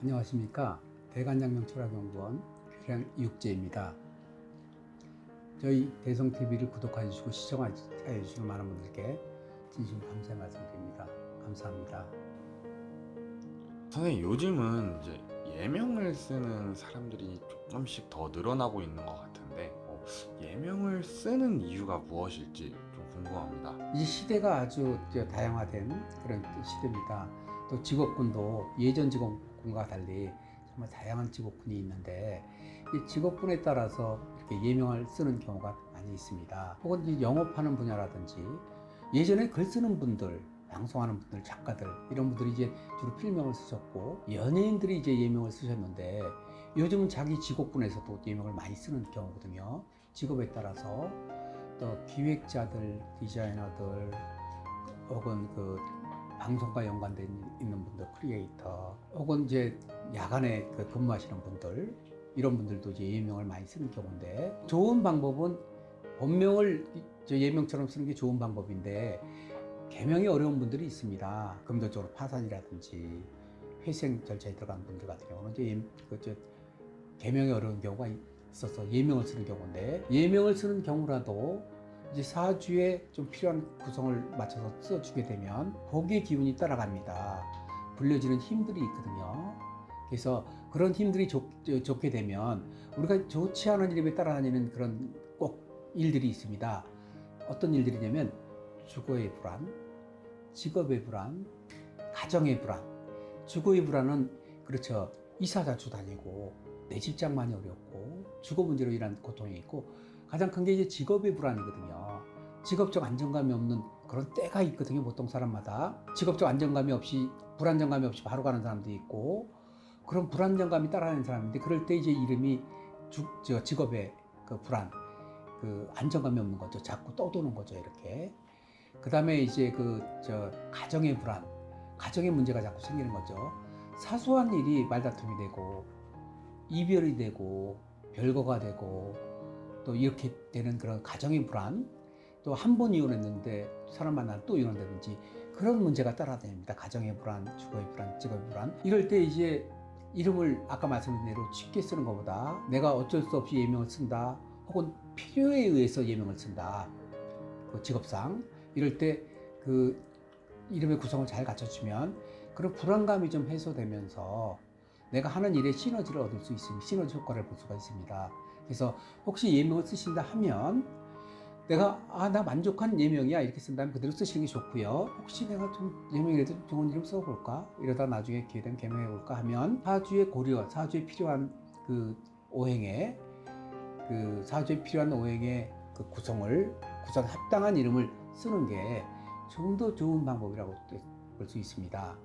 안녕하십니까. 대관장명철학연구원 회장 이육재입니다. 저희 대성TV를 구독해 주시고 시청해 주시는 많은 분들께 진심 감사의 말씀드립니다. 감사합니다. 선생님, 요즘은 이제 예명을 쓰는 사람들이 조금씩 더 늘어나고 있는 것 같은데 예명을 쓰는 이유가 무엇일지 좀 궁금합니다. 이 시대가 아주 다양화된 그런 시대입니다. 또 직업군도 예전 직업군과 달리 정말 다양한 직업군이 있는데 이 직업군에 따라서 이렇게 예명을 쓰는 경우가 많이 있습니다. 혹은 이제 영업하는 분야라든지 예전에 글 쓰는 분들, 방송하는 분들, 작가들 이런 분들이 이제 주로 필명을 쓰셨고 연예인들이 이제 예명을 쓰셨는데 요즘은 자기 직업군에서도 예명을 많이 쓰는 경우거든요. 직업에 따라서 또 기획자들, 디자이너들 혹은 그 방송과 연관된 있는 분들, 크리에이터 혹은 이제 야간에 근무하시는 분들 이런 분들도 이제 예명을 많이 쓰는 경우인데 좋은 방법은 본명을 예명처럼 쓰는 게 좋은 방법인데 개명이 어려운 분들이 있습니다. 금전적으로 파산이라든지 회생 절차에 들어간 분들 같은 경우는 이제 개명이 어려운 경우가 있어서 예명을 쓰는 경우인데 예명을 쓰는 경우라도 이제 사주에 좀 필요한 구성을 맞춰서 써주게 되면 복의 기운이 따라갑니다. 불려지는 힘들이 있거든요. 그래서 그런 힘들이 좋게 되면 우리가 좋지 않은 이름에 따라다니는 그런 꼭 일들이 있습니다. 어떤 일들이냐면 주거의 불안, 직업의 불안, 가정의 불안. 주거의 불안은 그렇죠. 이사 자주 다니고 내 집장만이 어렵고 주거 문제로 인한 고통이 있고 가장 큰 게 이제 직업의 불안이거든요. 직업적 안정감이 없는 그런 때가 있거든요. 보통 사람마다 직업적 안정감이 없이 불안정감이 없이 바로 가는 사람도 있고 그런 불안정감이 따라가는 사람인데 그럴 때 이제 이름이 직업의 그 불안, 그 안정감이 없는 거죠. 자꾸 떠도는 거죠. 이렇게. 그 다음에 이제 가정의 불안, 가정의 문제가 자꾸 생기는 거죠. 사소한 일이 말다툼이 되고 이별이 되고 별거가 되고 또 이렇게 되는 그런 가정의 불안, 또 한 번 이혼했는데 사람 만나면 또 이혼한다든지 그런 문제가 따라다닙니다. 가정의 불안, 주거의 불안, 직업의 불안. 이럴 때 이제 이름을 아까 말씀드린 대로 쉽게 쓰는 것보다 내가 어쩔 수 없이 예명을 쓴다 혹은 필요에 의해서 예명을 쓴다, 그 직업상 이럴 때 그 이름의 구성을 잘 갖춰주면 그런 불안감이 좀 해소되면서 내가 하는 일에 시너지를 얻을 수 있습니다. 시너지 효과를 볼 수가 있습니다. 그래서 혹시 예명을 쓰신다 하면 내가 나 만족한 예명이야 이렇게 쓴다면 그대로 쓰시는 게 좋고요. 혹시 내가 좀 예명이라도 좋은 이름 써볼까? 이러다 나중에 기회 되면 개명해볼까 하면 사주의 고려, 사주에 필요한 그 오행에 그 구성 합당한 이름을 쓰는 게 좀 더 좋은 방법이라고 볼 수 있습니다.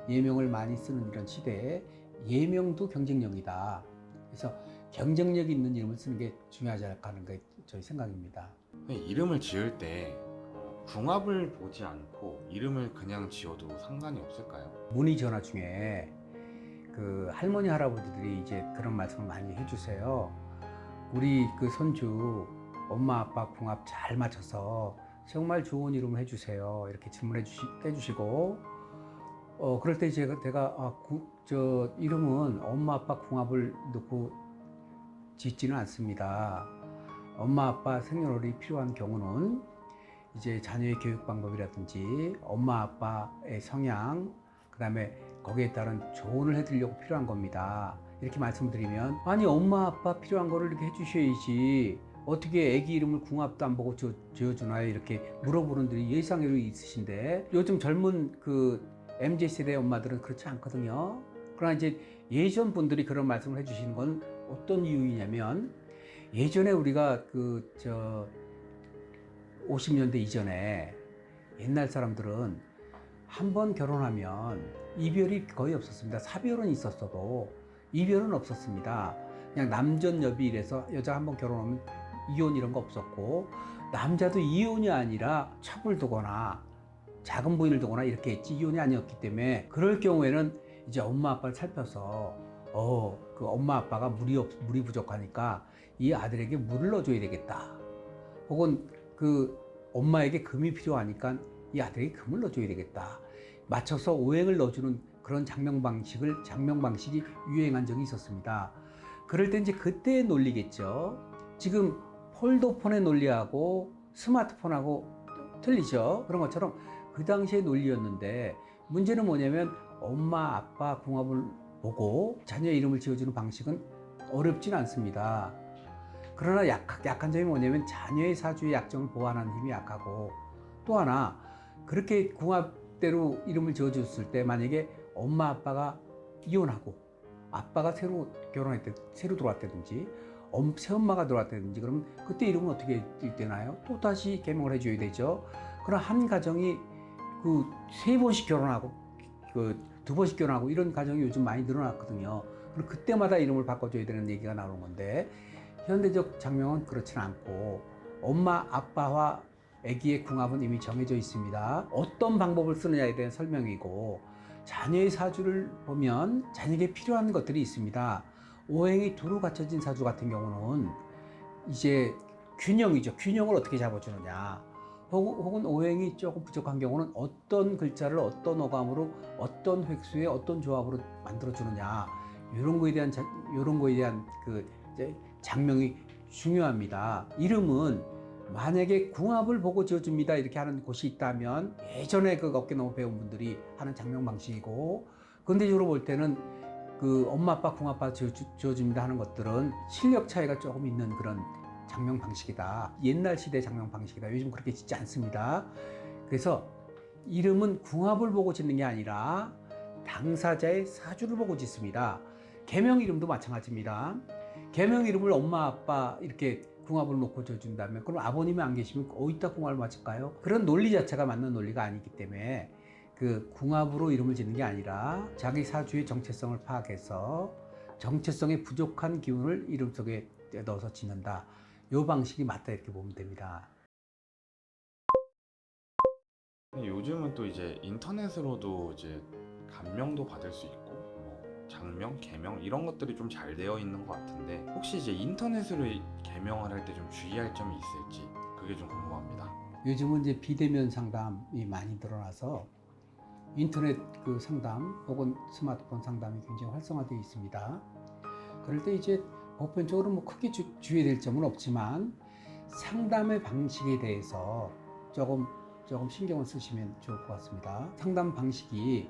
예명을 많이 쓰는 이런 시대에 예명도 경쟁력이다. 그래서 경쟁력 있는 이름을 쓰는 게 중요하지 않을까 하는 게 저희 생각입니다. 이름을 지을 때 궁합을 보지 않고 이름을 그냥 지어도 상관이 없을까요? 문의 전화 중에 그 할머니 할아버지들이 이제 그런 말씀을 많이 해주세요. 우리 그 손주 엄마 아빠 궁합 잘 맞춰서 정말 좋은 이름을 해주세요. 이렇게 해주시고 그럴 때 제가 이름은 엄마 아빠 궁합을 놓고 짓지는 않습니다. 엄마 아빠 생년월일이 필요한 경우는 이제 자녀의 교육 방법이라든지 엄마 아빠의 성향, 그 다음에 거기에 따른 조언을 해드리려고 필요한 겁니다. 이렇게 말씀드리면 아니 엄마 아빠 필요한 거를 이렇게 해주셔야지 어떻게 애기 이름을 궁합도 안 보고 지어주나요? 이렇게 물어보는 분들이 예상률이 있으신데 요즘 젊은 그 MZ세대 엄마들은 그렇지 않거든요. 그러나 이제 예전 분들이 그런 말씀을 해주시는 건 어떤 이유이냐면 예전에 우리가 50년대 이전에 옛날 사람들은 한 번 결혼하면 이별이 거의 없었습니다. 사별은 있었어도 이별은 없었습니다. 그냥 남전여비 이래서 여자 한 번 결혼하면 이혼 이런 거 없었고 남자도 이혼이 아니라 첩을 두거나 작은 부인을 두거나 이렇게 했지 이혼이 아니었기 때문에 그럴 경우에는 이제 엄마 아빠를 살펴서 그 엄마 아빠가 물이 부족하니까 이 아들에게 물을 넣어줘야 되겠다. 혹은 그 엄마에게 금이 필요하니까 이 아들에게 금을 넣어줘야 되겠다. 맞춰서 오행을 넣어주는 그런 장명 방식이 유행한 적이 있었습니다. 그럴 때 이제 그때의 논리겠죠. 지금 폴더폰의 논리하고 스마트폰하고 틀리죠. 그런 것처럼 그 당시의 논리였는데 문제는 뭐냐면 엄마 아빠 궁합을 보고 자녀 이름을 지어주는 방식은 어렵진 않습니다. 그러나 약한 점이 뭐냐면 자녀의 사주의 약점을 보완하는 힘이 약하고, 또 하나 그렇게 궁합대로 이름을 지어줬을 때 만약에 엄마 아빠가 이혼하고 아빠가 새로 들어왔다든지 새엄마가 들어왔다든지 그러면 그때 이름은 어떻게 되나요? 또 다시 개명을 해줘야 되죠. 그럼 한 가정이 그 3번씩 결혼하고 그 2번씩 결혼하고 이런 가정이 요즘 많이 늘어났거든요. 그럼 그때마다 이름을 바꿔줘야 되는 얘기가 나오는 건데, 현대적 장명은 그렇지는 않고 엄마 아빠와 아기의 궁합은 이미 정해져 있습니다. 어떤 방법을 쓰느냐에 대한 설명이고, 자녀의 사주를 보면 자녀에게 필요한 것들이 있습니다. 오행이 두루 갖춰진 사주 같은 경우는 이제 균형이죠. 균형을 어떻게 잡아주느냐. 혹은 오행이 조금 부족한 경우는 어떤 글자를 어떤 어감으로 어떤 획수에 어떤 조합으로 만들어주느냐. 이런 거에 대한 그 장명이 중요합니다. 이름은 만약에 궁합을 보고 지어줍니다 이렇게 하는 곳이 있다면 예전에 그 어깨너머 배운 분들이 하는 장명 방식이고, 근대적으로 볼 때는 그 엄마 아빠 궁합 지어줍니다 하는 것들은 실력 차이가 조금 있는 그런 장명 방식이다. 옛날 시대 장명 방식이다. 요즘 그렇게 짓지 않습니다. 그래서 이름은 궁합을 보고 짓는 게 아니라 당사자의 사주를 보고 짓습니다. 계명 이름도 마찬가지입니다. 계명 이름을 엄마 아빠 이렇게 궁합을 놓고 지어준다면 그럼 아버님이 안 계시면 어디다 궁합을 맞을까요? 그런 논리 자체가 맞는 논리가 아니기 때문에 그 궁합으로 이름을 짓는 게 아니라 자기 사주의 정체성을 파악해서 정체성의 부족한 기운을 이름 속에 넣어서 짓는다. 이 방식이 맞다 이렇게 보면 됩니다. 요즘은 또 이제 인터넷으로도 이제 감명도 받을 수 있고 뭐 장명, 개명 이런 것들이 좀 잘 되어 있는 것 같은데, 혹시 이제 인터넷으로 개명을 할 때 좀 주의할 점이 있을지 그게 좀 궁금합니다. 요즘은 이제 비대면 상담이 많이 늘어나서 인터넷 그 상담 혹은 스마트폰 상담이 굉장히 활성화되어 있습니다. 그럴 때 이제 보편적으로 뭐 크게 주의될 점은 없지만 상담의 방식에 대해서 조금 신경을 쓰시면 좋을 것 같습니다. 상담 방식이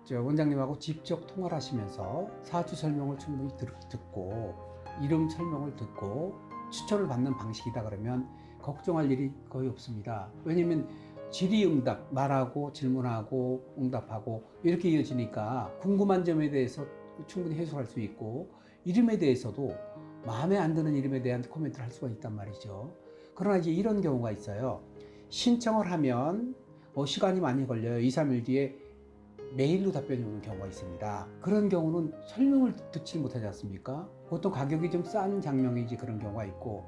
원장님하고 직접 통화를 하시면서 사주 설명을 충분히 듣고 이름 설명을 듣고 추천을 받는 방식이다 그러면 걱정할 일이 거의 없습니다. 왜냐면 질의응답, 말하고 질문하고 응답하고 이렇게 이어지니까 궁금한 점에 대해서 충분히 해소할 수 있고, 이름에 대해서도 마음에 안 드는 이름에 대한 코멘트를 할 수가 있단 말이죠. 그러나 이제 이런 경우가 있어요. 신청을 하면 시간이 많이 걸려요. 2, 3일 뒤에 메일로 답변이 오는 경우가 있습니다. 그런 경우는 설명을 듣지 못하지 않습니까? 보통 가격이 좀 싼 장명이지 그런 경우가 있고,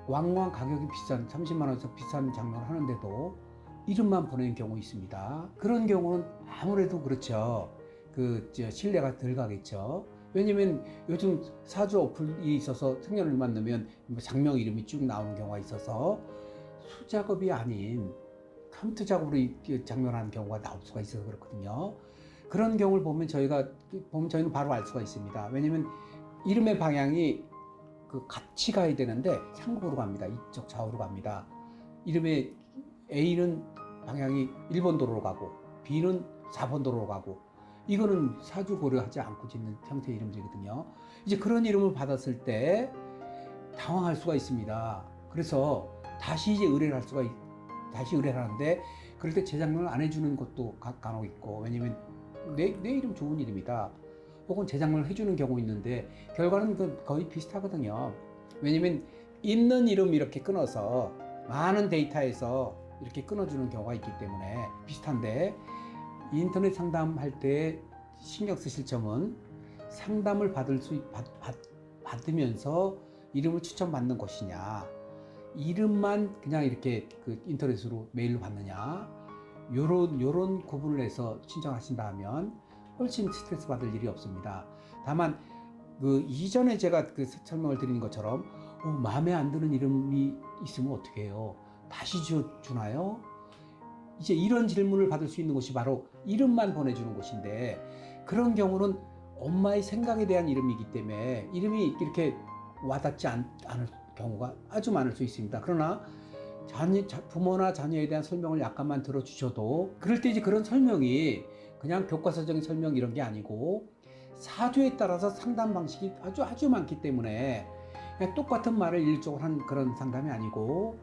왕왕 가격이 비싼 30만 원에서 비싼 장명을 하는데도 이름만 보내는 경우 있습니다. 그런 경우는 아무래도 그렇죠. 신뢰가 덜 가겠죠. 왜냐면 요즘 사주 어플이 있어서 생년월일만 넣으면 장명 이름이 쭉 나오는 경우가 있어서 수작업이 아닌 컴퓨터 작업으로 장명하는 경우가 나올 수가 있어서 그렇거든요. 그런 경우를 보면 저희는 바로 알 수가 있습니다. 왜냐면 이름의 방향이 같이 가야 되는데 상극으로 갑니다. 이쪽 좌우로 갑니다. 이름의 A는 방향이 1번 도로로 가고 B는 4번 도로로 가고, 이거는 사주 고려하지 않고 짓는 형태의 이름들이거든요. 이제 그런 이름을 받았을 때 당황할 수가 있습니다. 그래서 다시 의뢰를 하는데 그럴 때 재장명을 안 해주는 것도 간혹 있고, 왜냐면 내 이름 좋은 이름이다 혹은 재장명을 해주는 경우 있는데 결과는 거의 비슷하거든요. 왜냐면 있는 이름 이렇게 끊어서 많은 데이터에서 이렇게 끊어주는 경우가 있기 때문에 비슷한데, 인터넷 상담할 때 신경 쓰실 점은 상담을 받으면서 이름을 추천받는 것이냐, 이름만 그냥 이렇게 인터넷으로 메일로 받느냐, 요런 구분을 해서 신청하신다 하면 훨씬 스트레스 받을 일이 없습니다. 다만 이전에 제가 설명을 드리는 것처럼 마음에 안 드는 이름이 있으면 어떻게 해요? 다시 주나요? 이제 이런 질문을 받을 수 있는 곳이 바로 이름만 보내주는 곳인데, 그런 경우는 엄마의 생각에 대한 이름이기 때문에 이름이 이렇게 와닿지 않을 경우가 아주 많을 수 있습니다. 그러나 부모나 자녀에 대한 설명을 약간만 들어주셔도, 그럴 때 이제 그런 설명이 그냥 교과서적인 설명 이런 게 아니고 사주에 따라서 상담 방식이 아주 많기 때문에 그냥 똑같은 말을 일종으로 한 그런 상담이 아니고,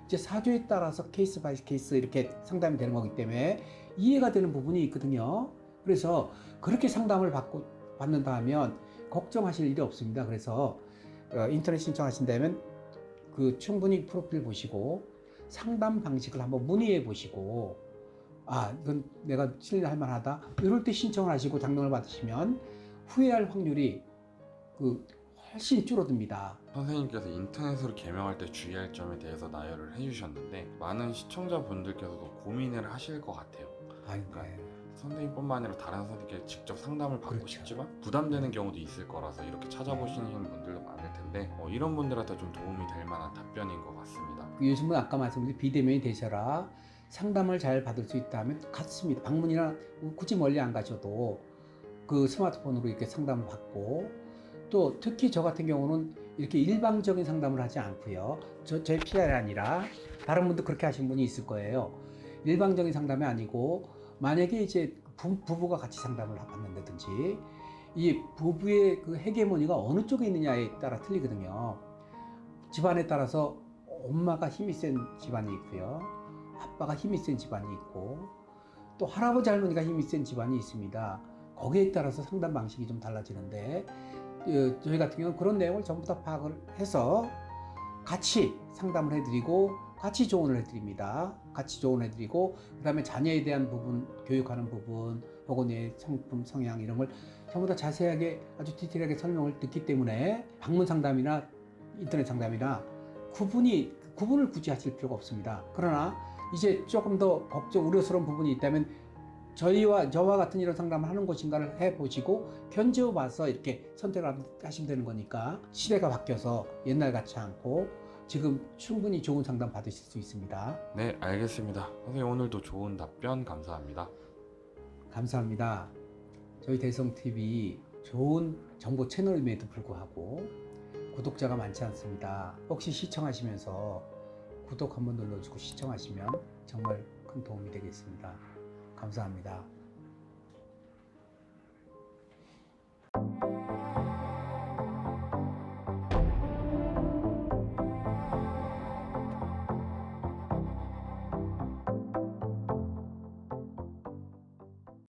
이제 사주에 따라서 케이스 바이 케이스 이렇게 상담이 되는 거기 때문에 이해가 되는 부분이 있거든요. 그래서 그렇게 상담을 받는다 하면 걱정하실 일이 없습니다. 그래서 인터넷 신청하신다면 충분히 프로필 보시고 상담 방식을 한번 문의해 보시고, 이건 내가 신뢰할 만하다, 이럴 때 신청을 하시고 장명을 받으시면 후회할 확률이 훨씬 줄어듭니다. 선생님께서 인터넷으로 개명할 때 주의할 점에 대해서 나열을 해주셨는데 많은 시청자분들께서도 고민을 하실 것 같아요. 네. 선생님뿐만 아니라 다른 선생님께 직접 상담을 받고 그렇죠. 싶지만 부담되는 경우도 있을 거라서 이렇게 찾아보시는 분들도 많을 텐데 이런 분들한테 좀 도움이 될 만한 답변인 것 같습니다. 요즘은 아까 말씀드린 비대면이 되셔라 상담을 잘 받을 수 있다면 같습니다. 방문이나 굳이 멀리 안 가셔도 그 스마트폰으로 이렇게 상담을 받고, 또 특히 저 같은 경우는 이렇게 일방적인 상담을 하지 않고요. 제 PR이 아니라 다른 분도 그렇게 하신 분이 있을 거예요. 일방적인 상담이 아니고, 만약에 이제 부부가 같이 상담을 받는다든지, 이 부부의 그 헤게모니가 어느 쪽에 있느냐에 따라 틀리거든요. 집안에 따라서 엄마가 힘이 센 집안이 있고요, 아빠가 힘이 센 집안이 있고, 또 할아버지 할머니가 힘이 센 집안이 있습니다. 거기에 따라서 상담 방식이 좀 달라지는데, 저희 같은 경우는 그런 내용을 전부 다 파악을 해서 같이 상담을 해드리고 같이 조언을 해드립니다. 같이 조언을 해드리고, 그 다음에 자녀에 대한 부분, 교육하는 부분, 혹은 성품, 성향 이런 걸 전부 다 자세하게 아주 디테일하게 설명을 듣기 때문에 방문 상담이나 인터넷 상담이나 구분을 굳이 하실 필요가 없습니다. 그러나 이제 조금 더 우려스러운 부분이 있다면 저와 같은 이런 상담을 하는 곳인가를 해보시고 견제해 봐서 이렇게 선택을 하시면 되는 거니까, 시대가 바뀌어서 옛날 같지 않고 지금 충분히 좋은 상담 받으실 수 있습니다. 네, 알겠습니다. 선생님 오늘도 좋은 답변 감사합니다. 감사합니다. 저희 대성TV 좋은 정보 채널임에도 불구하고 구독자가 많지 않습니다. 혹시 시청하시면서 구독 한번 눌러주고 시청하시면 정말 큰 도움이 되겠습니다. 감사합니다.